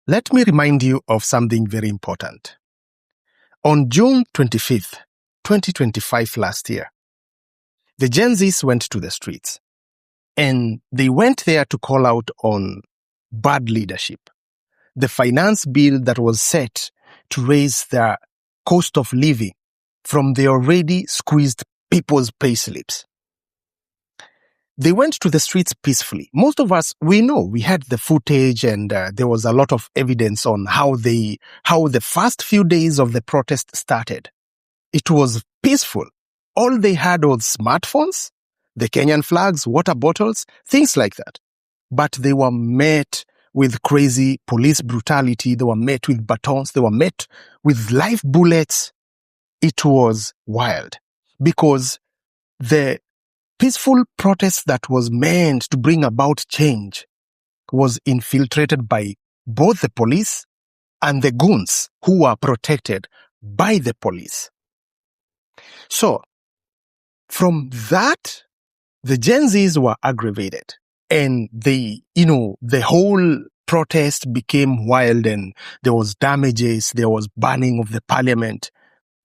Let me remind you of something very important. On June 25th, 2025 last year, the Gen Zs went to the streets, and they went there to call out on bad leadership. The finance bill that was set to raise the cost of living from the already squeezed people's payslips. They went to the streets peacefully. Most of us, we know, we had the footage, and there was a lot of evidence on how the first few days of the protest started. It was peaceful. All they had was smartphones, the Kenyan flags, water bottles, things like that. But they were met with crazy police brutality. They were met with batons. They were met with live bullets. It was wild because the peaceful protest that was meant to bring about change was infiltrated by both the police and the goons who were protected by the police. So, from that, the Gen Zs were aggravated, and the whole protest became wild, and there was damages, there was burning of the parliament,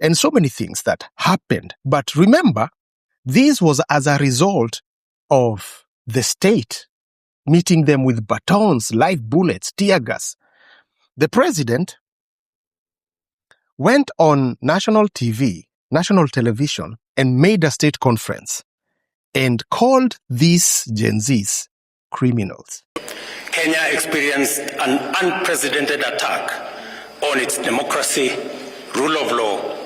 and so many things that happened. But remember, this was as a result of the state meeting them with batons, live bullets, tear gas. The president went on national television, and made a state conference and called these Gen Zs criminals. Kenya experienced an unprecedented attack on its democracy, rule of law,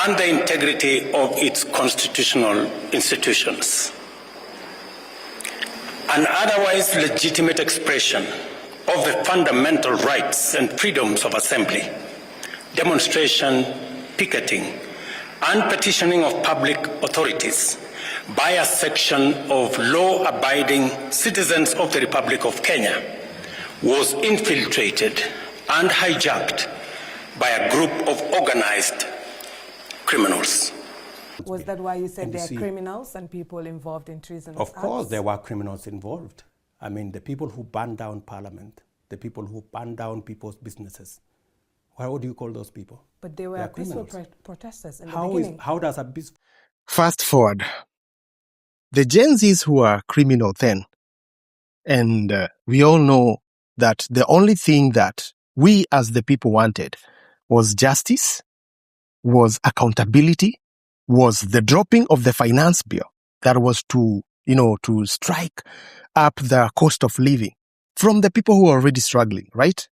and the integrity of its constitutional institutions. An otherwise legitimate expression of the fundamental rights and freedoms of assembly, demonstration, picketing, and petitioning of public authorities by a section of law-abiding citizens of the Republic of Kenya was infiltrated and hijacked by a group of organized criminals. Was that why you said there are criminals and people involved in treason? Of course there were criminals involved. I mean, the people who burned down Parliament, the people who burned down people's businesses. What do you call those people? But they were peaceful protesters in the beginning. How does a peaceful... Fast forward. The Gen Zs who were criminal then, and we all know that the only thing that we as the people wanted was justice, was accountability, was the dropping of the finance bill that was to strike up the cost of living from the people who are already struggling, right?